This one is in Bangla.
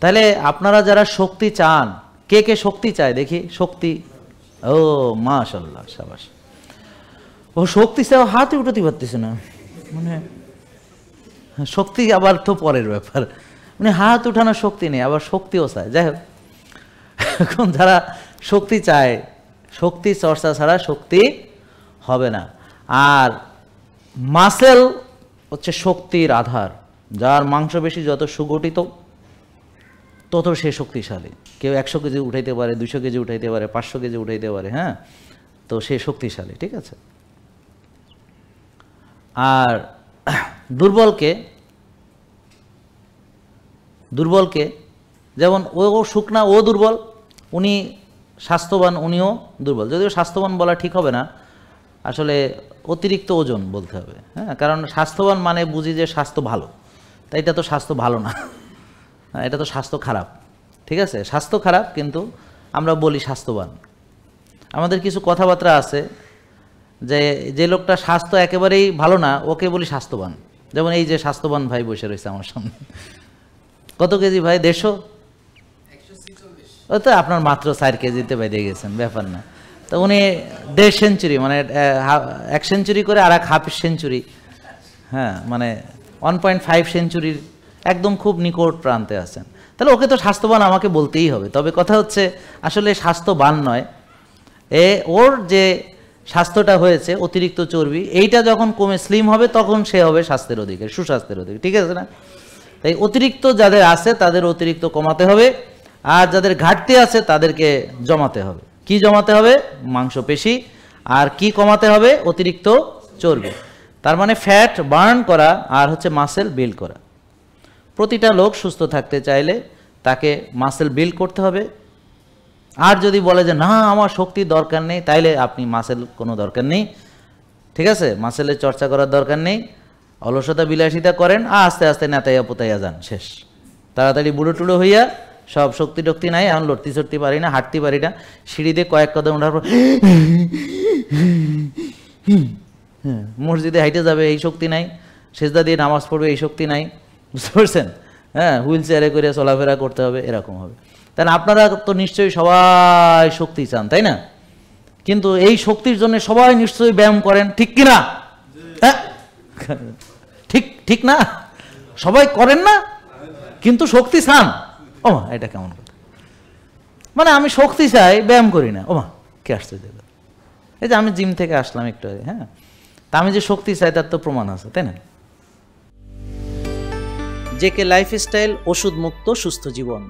তাহলে আপনারা যারা শক্তি চান, কে কে শক্তি চায় দেখি? শক্তি, ও মাশাআল্লাহ, শাবাশ। ও শক্তি চাও, হাতে উঠাতে পারতেছে না, মানে শক্তি আবার তো পরের ব্যাপার, মানে হাত উঠানোর শক্তি নেই, আবার শক্তিও চায়। যাই হোক, এখন যারা শক্তি চায়, শক্তি চর্চা ছাড়া শক্তি হবে না। আর মাসেল হচ্ছে শক্তির আধার। যার মাংসপেশি যত সুগঠিত তত সে শক্তিশালী। কেউ 100 কেজি উঠাইতে পারে, 200 কেজি উঠাইতে পারে, 500 কেজি উঠাইতে পারে, হ্যাঁ, তো সে শক্তিশালী, ঠিক আছে। আর দুর্বলকে যেমন ও শুকনা, ও দুর্বল, উনি স্বাস্থ্যবান, উনিও দুর্বল। যদিও স্বাস্থ্যবান বলা ঠিক হবে না, আসলে অতিরিক্ত ওজন বলতে হবে, হ্যাঁ, কারণ স্বাস্থ্যবান মানে বুঝি যে স্বাস্থ্য ভালো, তাই এটা তো স্বাস্থ্য ভালো না, এটা তো স্বাস্থ্য খারাপ, ঠিক আছে। স্বাস্থ্য খারাপ কিন্তু আমরা বলি স্বাস্থ্যবান। আমাদের কিছু কথাবার্তা আছে যে যে লোকটা স্বাস্থ্য একেবারেই ভালো না ওকে বলি স্বাস্থ্যবান। যেমন এই যে স্বাস্থ্যবান ভাই বসে রয়েছে আমার সামনে, কত কেজি ভাই? 150? ও তো আপনার মাত্র 4 কেজিতে বাইরে গেছেন, ব্যাপার না। তো উনি 1.5 সেঞ্চুরি, মানে 1 সেঞ্চুরি করে আর 1/2 সেঞ্চুরি, হ্যাঁ, মানে 1.5 সেঞ্চুরির একদম খুব নিকট প্রান্তে আছেন। তাহলে ওকে তো স্বাস্থ্যবান আমাকে বলতেই হবে। তবে কথা হচ্ছে আসলে স্বাস্থ্যবান নয়, ওর যে স্বাস্থ্যটা হয়েছে অতিরিক্ত চর্বি, এইটা যখন কমে স্লিম হবে তখন সে হবে স্বাস্থ্যের অধিকারী, সুস্বাস্থ্যের অধিকারী, ঠিক আছে না? তাই অতিরিক্ত যাদের আছে তাদের অতিরিক্ত কমাতে হবে, আর যাদের ঘাটতি আছে তাদেরকে জমাতে হবে। কি জমাতে হবে? মাংসপেশি। আর কি কমাতে হবে? অতিরিক্ত চর্বি। তার মানে ফ্যাট বার্ন করা আর হচ্ছে মাসেল বিল্ড করা। প্রতিটা লোক সুস্থ থাকতে চাইলে তাকে মাসেল বিল্ড করতে হবে। আর যদি বলে যে না আমার শক্তির দরকার নেই, তাইলে আপনি মাসেল কোনো দরকার নেই, ঠিক আছে, মাসেলের চর্চা করার দরকার নেই। অলসতা বিলাসিতা করেন, আস্তে আস্তে নেতাইয়া পোতাইয়া যান, শেষ। তাড়াতাড়ি বুড়ো টুড়ো হইয়া সব শক্তি টক্তি নাই, এখন লড়তে চড়তে পারি না, হাঁটতে পারি না, সিঁড়িতে কয়েক কদম ওঠার পর মসজিদে হাইটে যাবে এই শক্তি নাই, সেজদা দিয়ে নামাজ পড়বে এই শক্তি নাই, বুঝতে পারছেন? হ্যাঁ, হুইল চেয়ারে করে চলাফেরা করতে হবে, এরকম হবে। তাহলে আপনারা তো নিশ্চয়ই সবাই শক্তি চান, তাই না? কিন্তু এই শক্তির জন্য সবাই নিশ্চয়ই ব্যায়াম করেন, ঠিক কিনা? হ্যাঁ, ঠিক ঠিক না? সবাই করেন না, কিন্তু শক্তি চান। ওমা, এটা কেমন কথা? মানে আমি শক্তি চাই, ব্যায়াম করি না। ওমা, কে আসছে? এই যে আমি জিম থেকে আসলাম একটু আগে, হ্যাঁ, তা আমি যে শক্তি চাই তার তো প্রমাণ আছে, তাই না? জেকে লাইফস্টাইল, ওষুধ মুক্ত সুস্থ জীবন।